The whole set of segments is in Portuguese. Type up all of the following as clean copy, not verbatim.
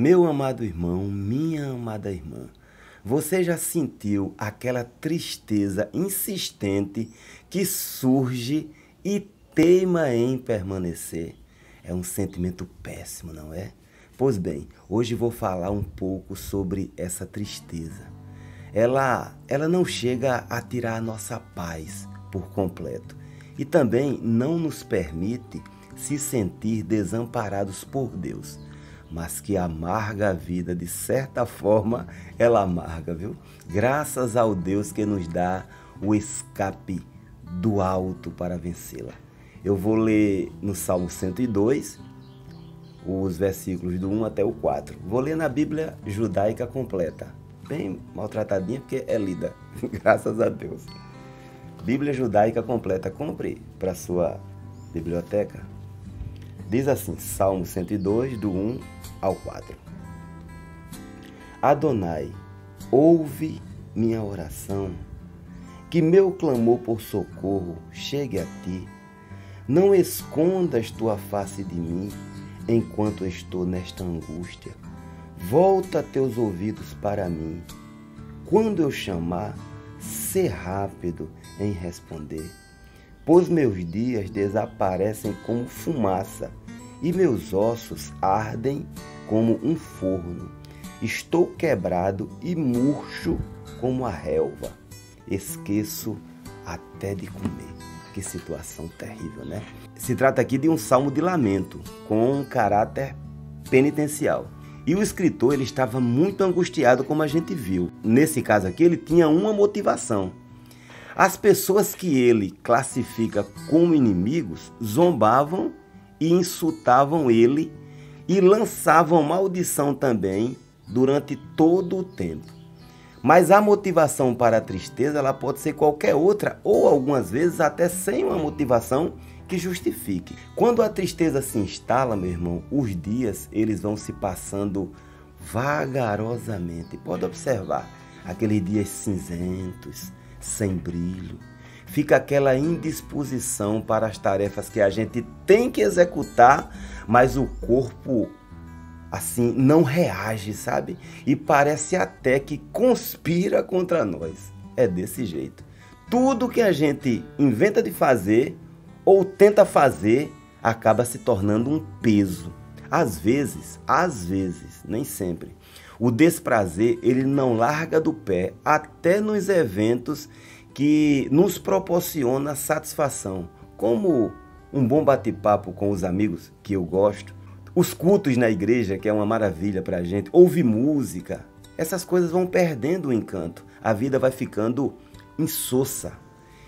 Meu amado irmão, minha amada irmã, você já sentiu aquela tristeza insistente que surge e teima em permanecer? É um sentimento péssimo, não é? Pois bem, hoje vou falar um pouco sobre essa tristeza. Ela não chega a tirar a nossa paz por completo e também não nos permite se sentir desamparados por Deus, mas que amarga a vida, de certa forma, ela amarga, viu? Graças ao Deus que nos dá o escape do alto para vencê-la. Eu vou ler no Salmo 102, os versículos do 1 até o 4. Vou ler na Bíblia Judaica completa, bem maltratadinha porque é lida, graças a Deus. Bíblia Judaica completa, compre para sua biblioteca. Diz assim, Salmo 102, do 1 ao 4. Adonai, ouve minha oração, que meu clamor por socorro chegue a ti. Não escondas tua face de mim, enquanto estou nesta angústia. Volta teus ouvidos para mim. Quando eu chamar, sê rápido em responder. Pois meus dias desaparecem como fumaça, e meus ossos ardem como um forno. Estou quebrado e murcho como a relva. Esqueço até de comer. Que situação terrível, né? Se trata aqui de um salmo de lamento, com um caráter penitencial. E o escritor ele estava muito angustiado, como a gente viu. Nesse caso aqui, ele tinha uma motivação. As pessoas que ele classifica como inimigos zombavam e insultavam ele e lançavam maldição também durante todo o tempo. Mas a motivação para a tristeza ela pode ser qualquer outra ou algumas vezes até sem uma motivação que justifique. Quando a tristeza se instala, meu irmão, os dias eles vão se passando vagarosamente. Pode observar aqueles dias cinzentos, sem brilho. Fica aquela indisposição para as tarefas que a gente tem que executar, mas o corpo assim não reage, sabe? E parece até que conspira contra nós. É desse jeito. Tudo que a gente inventa de fazer ou tenta fazer acaba se tornando um peso. Às vezes, nem sempre. O desprazer, ele não larga do pé até nos eventos que nos proporciona satisfação, como um bom bate-papo com os amigos, que eu gosto, os cultos na igreja, que é uma maravilha para a gente, ouvir música. Essas coisas vão perdendo o encanto, a vida vai ficando insossa.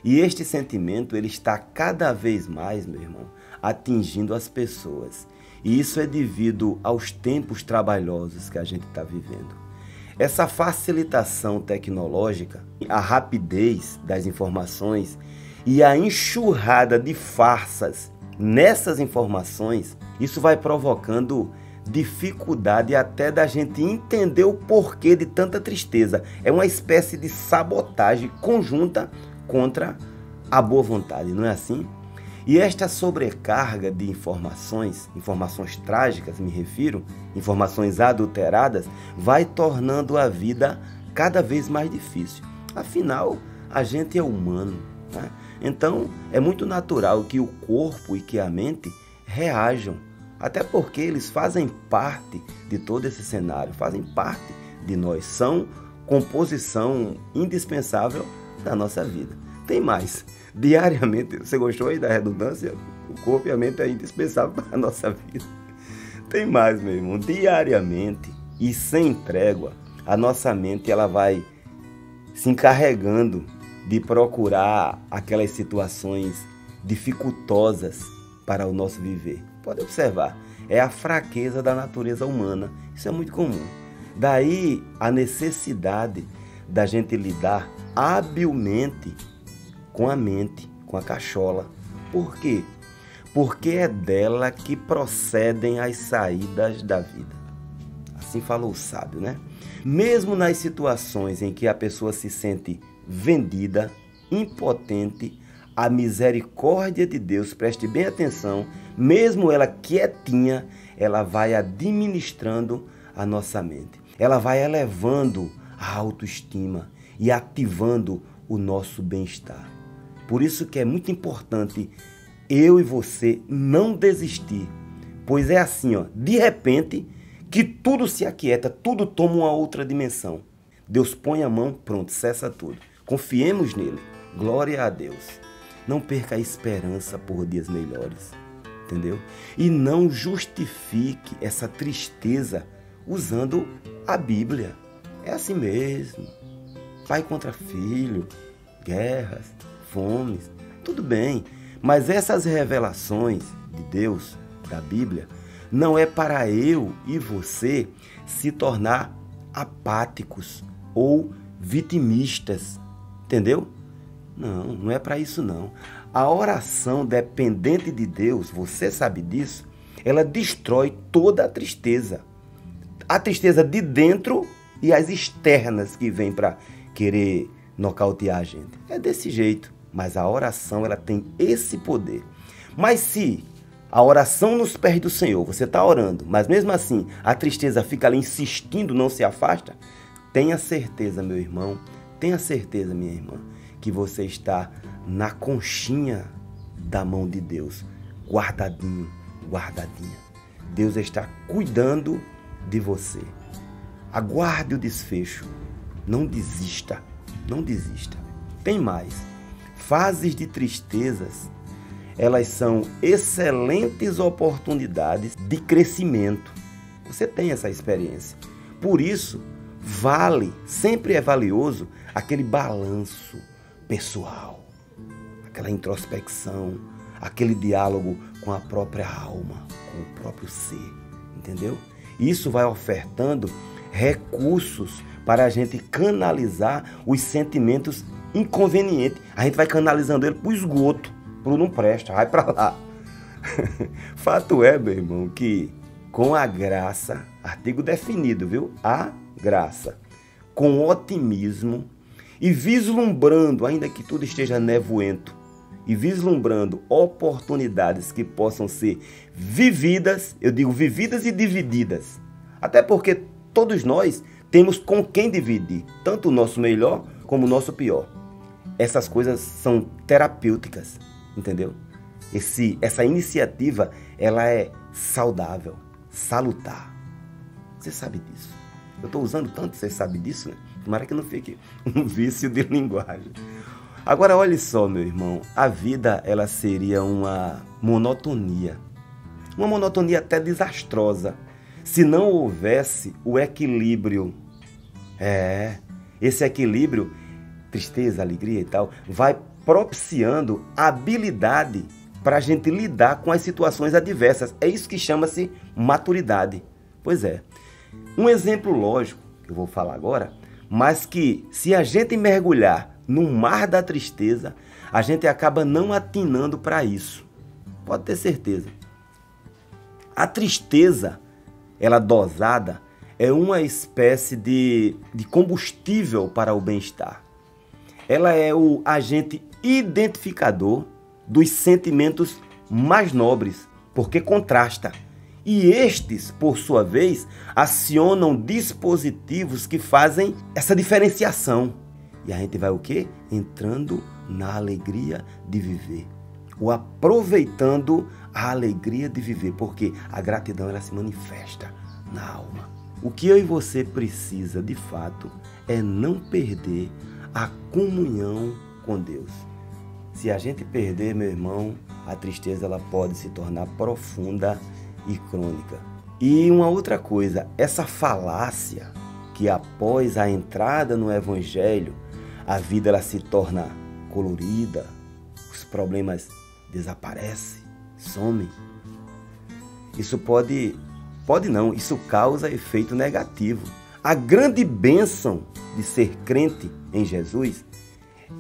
E este sentimento, ele está cada vez mais, meu irmão, atingindo as pessoas. E isso é devido aos tempos trabalhosos que a gente está vivendo. Essa facilitação tecnológica, a rapidez das informações e a enxurrada de farsas nessas informações, isso vai provocando dificuldade até da gente entender o porquê de tanta tristeza. É uma espécie de sabotagem conjunta contra a boa vontade, não é assim? E esta sobrecarga de informações trágicas, me refiro, informações adulteradas, vai tornando a vida cada vez mais difícil. Afinal, a gente é humano, né? Então, é muito natural que o corpo e que a mente reajam, até porque eles fazem parte de todo esse cenário, fazem parte de nós, são composição indispensável da nossa vida. Tem mais. Diariamente, você gostou aí da redundância? O corpo e a mente é indispensável para a nossa vida. Tem mais, meu irmão. Diariamente e sem trégua, a nossa mente ela vai se encarregando de procurar aquelas situações dificultosas para o nosso viver. Pode observar, é a fraqueza da natureza humana. Isso é muito comum. Daí a necessidade da gente lidar habilmente com a mente, com a cachola. Por quê? Porque é dela que procedem as saídas da vida. Assim falou o sábio, né? Mesmo nas situações em que a pessoa se sente vendida, impotente, a misericórdia de Deus, preste bem atenção, mesmo ela quietinha, ela vai administrando a nossa mente. Ela vai elevando a autoestima e ativando o nosso bem-estar. Por isso que é muito importante eu e você não desistir, pois é assim, de repente, que tudo se aquieta, tudo toma uma outra dimensão. Deus põe a mão, pronto, cessa tudo. Confiemos nele. Glória a Deus. Não perca a esperança por dias melhores, entendeu? E não justifique essa tristeza usando a Bíblia. É assim mesmo. Pai contra filho, guerras, fomes, tudo bem. Mas essas revelações de Deus, da Bíblia, não é para eu e você se tornar apáticos ou vitimistas, entendeu? Não é para isso não. A oração dependente de Deus, você sabe disso, ela destrói toda a tristeza. A tristeza de dentro e as externas que vêm para querer nocautear a gente. É desse jeito. Mas a oração, ela tem esse poder. Mas se a oração nos pés do Senhor, você está orando, mas mesmo assim a tristeza fica ali insistindo, não se afasta, tenha certeza, meu irmão, tenha certeza, minha irmã, que você está na conchinha da mão de Deus, guardadinho, guardadinha. Deus está cuidando de você. Aguarde o desfecho. Não desista, não desista. Tem mais. Fases de tristezas, elas são excelentes oportunidades de crescimento. Você tem essa experiência. Por isso, sempre é valioso aquele balanço pessoal, aquela introspecção, aquele diálogo com a própria alma, com o próprio ser, entendeu? Isso vai ofertando recursos para a gente canalizar os sentimentos inconvenientes. A gente vai canalizando ele para o esgoto, para o não presta, vai para lá. Fato é, meu irmão, que com a graça, artigo definido, viu? A graça, com otimismo e vislumbrando, ainda que tudo esteja nevoento, e vislumbrando oportunidades que possam ser vividas, eu digo vividas e divididas, até porque todos nós temos com quem dividir, tanto o nosso melhor como o nosso pior. Essas coisas são terapêuticas, entendeu? Essa iniciativa, ela é saudável, salutar. Você sabe disso. Eu estou usando tanto, você sabe disso, né? Tomara que não fique um vício de linguagem. Agora, olhe só, meu irmão, a vida, ela seria uma monotonia até desastrosa, se não houvesse o equilíbrio. Esse equilíbrio, tristeza, alegria e tal, vai propiciando habilidade para a gente lidar com as situações adversas. É isso que chama-se maturidade. Pois é. Um exemplo lógico, que eu vou falar agora, mas que se a gente mergulhar no mar da tristeza, a gente acaba não atinando para isso. Pode ter certeza. A tristeza, ela dosada, é uma espécie de combustível para o bem-estar. Ela é o agente identificador dos sentimentos mais nobres, porque contrasta. E estes, por sua vez, acionam dispositivos que fazem essa diferenciação. E a gente vai o quê? Entrando na alegria de viver. Ou aproveitando a alegria de viver, porque a gratidão, ela se manifesta na alma. O que eu e você precisa, de fato, é não perder a comunhão com Deus. Se a gente perder, meu irmão, a tristeza, ela pode se tornar profunda e crônica. E uma outra coisa, essa falácia que após a entrada no Evangelho, a vida, ela se torna colorida, os problemas desaparecem, somem. Isso isso causa efeito negativo. A grande bênção de ser crente em Jesus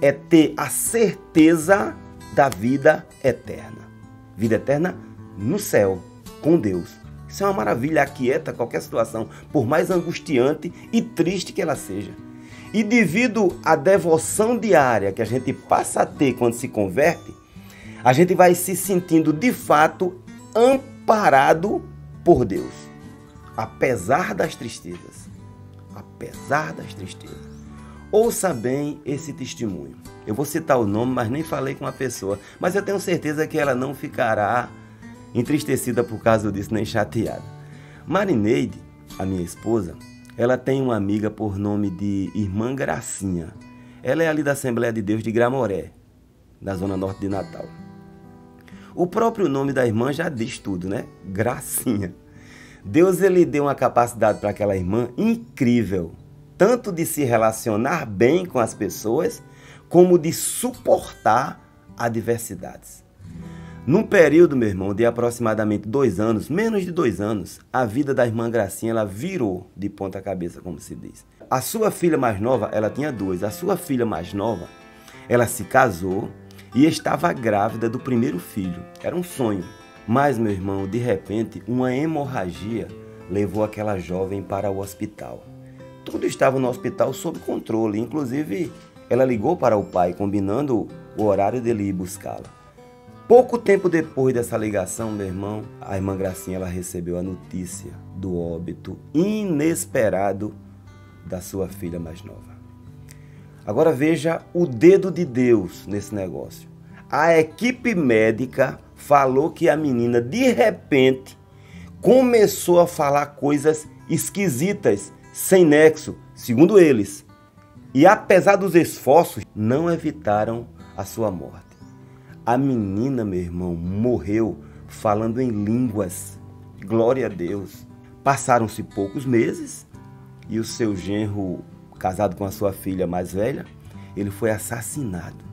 é ter a certeza da vida eterna. Vida eterna no céu, com Deus. Isso é uma maravilha, aquieta qualquer situação, por mais angustiante e triste que ela seja. E devido à devoção diária que a gente passa a ter quando se converte, a gente vai se sentindo de fato amparado por Deus, apesar das tristezas. Apesar das tristezas. Ouça bem esse testemunho. Eu vou citar o nome, mas nem falei com a pessoa. Mas eu tenho certeza que ela não ficará entristecida por causa disso, nem chateada. Marineide, a minha esposa, ela tem uma amiga por nome de Irmã Gracinha. Ela é ali da Assembleia de Deus de Gramoré, da zona norte de Natal. O próprio nome da irmã já diz tudo, né? Gracinha. Deus ele deu uma capacidade para aquela irmã incrível, tanto de se relacionar bem com as pessoas, como de suportar adversidades. Num período, meu irmão, de aproximadamente 2 anos, menos de 2 anos, a vida da irmã Gracinha ela virou de ponta cabeça, como se diz. A sua filha mais nova, ela tinha 2, a sua filha mais nova, ela se casou e estava grávida do primeiro filho. Era um sonho. Mas, meu irmão, de repente, uma hemorragia levou aquela jovem para o hospital. Tudo estava no hospital sob controle, inclusive ela ligou para o pai, combinando o horário dele ir buscá-la. Pouco tempo depois dessa ligação, meu irmão, a irmã Gracinha ela recebeu a notícia do óbito inesperado da sua filha mais nova. Agora veja o dedo de Deus nesse negócio. A equipe médica falou que a menina, de repente, começou a falar coisas esquisitas, sem nexo, segundo eles. E apesar dos esforços, não evitaram a sua morte. A menina, meu irmão, morreu falando em línguas. Glória a Deus. Passaram-se poucos meses e o seu genro, casado com a sua filha mais velha, ele foi assassinado.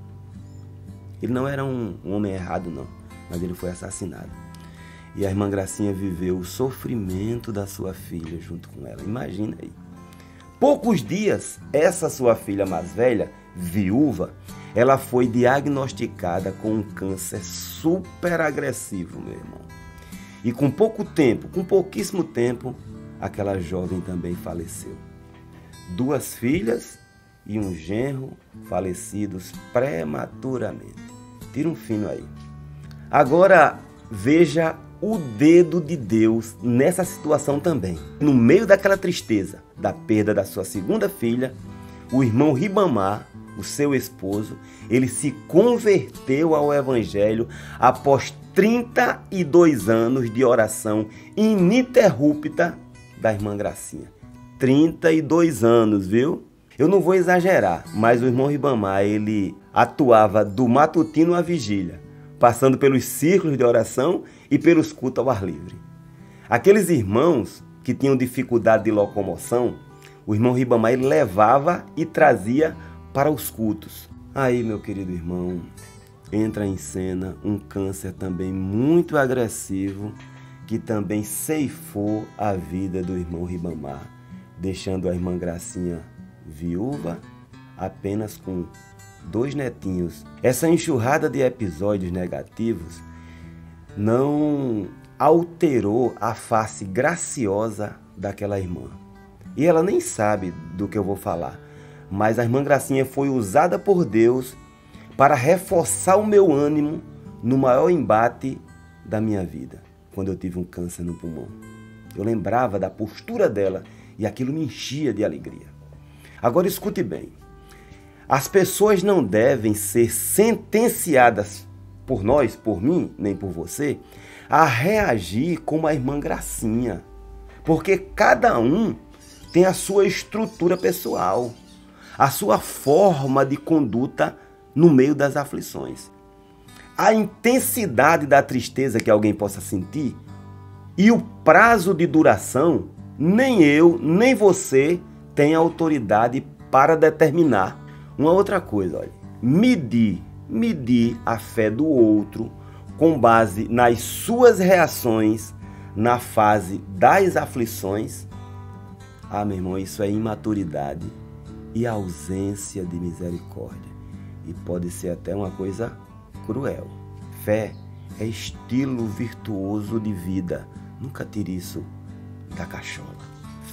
Ele não era um homem errado, não, mas ele foi assassinado. E a irmã Gracinha viveu o sofrimento da sua filha junto com ela. Imagina aí. Poucos dias, essa sua filha mais velha, viúva, ela foi diagnosticada com um câncer super agressivo, meu irmão. E com pouquíssimo tempo, aquela jovem também faleceu. 2 filhas e um genro falecidos prematuramente. Tira um fino aí. Agora, veja o dedo de Deus nessa situação também. No meio daquela tristeza, da perda da sua segunda filha, o irmão Ribamar, o seu esposo, ele se converteu ao Evangelho após 32 anos de oração ininterrupta da irmã Gracinha. 32 anos, viu? Eu não vou exagerar, mas o irmão Ribamar, ele atuava do matutino à vigília, passando pelos círculos de oração e pelos cultos ao ar livre. Aqueles irmãos que tinham dificuldade de locomoção, o irmão Ribamar ele levava e trazia para os cultos. Aí, meu querido irmão, entra em cena um câncer também muito agressivo, que também ceifou a vida do irmão Ribamar, deixando a irmã Gracinha viúva, apenas com 2 netinhos. Essa enxurrada de episódios negativos não alterou a face graciosa daquela irmã. E ela nem sabe do que eu vou falar, mas a irmã Gracinha foi usada por Deus para reforçar o meu ânimo no maior embate da minha vida, quando eu tive um câncer no pulmão. Eu lembrava da postura dela e aquilo me enchia de alegria. Agora escute bem, as pessoas não devem ser sentenciadas por nós, por mim, nem por você, a reagir como a irmã Gracinha, porque cada um tem a sua estrutura pessoal, a sua forma de conduta no meio das aflições. A intensidade da tristeza que alguém possa sentir e o prazo de duração, nem eu, nem você tem autoridade para determinar. Uma outra coisa, olha, medir a fé do outro com base nas suas reações na fase das aflições. Ah, meu irmão, isso é imaturidade e ausência de misericórdia. E pode ser até uma coisa cruel. Fé é estilo virtuoso de vida. Nunca tire isso da cachola.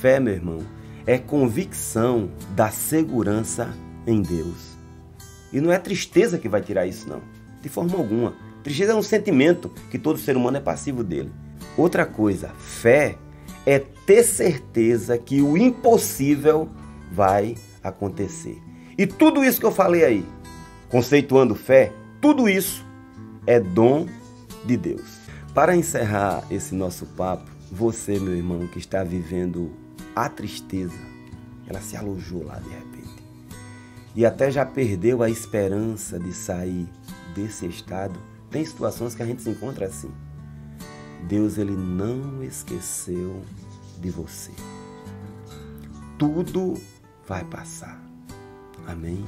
Fé, meu irmão, é convicção da segurança em Deus. E não é tristeza que vai tirar isso, não. De forma alguma. Tristeza é um sentimento que todo ser humano é passivo dele. Outra coisa, fé é ter certeza que o impossível vai acontecer. E tudo isso que eu falei aí, conceituando fé, tudo isso é dom de Deus. Para encerrar esse nosso papo, você, meu irmão, que está vivendo a tristeza, ela se alojou lá de repente, e até já perdeu a esperança de sair desse estado. Tem situações que a gente se encontra assim. Deus, ele não esqueceu de você. Tudo vai passar. Amém?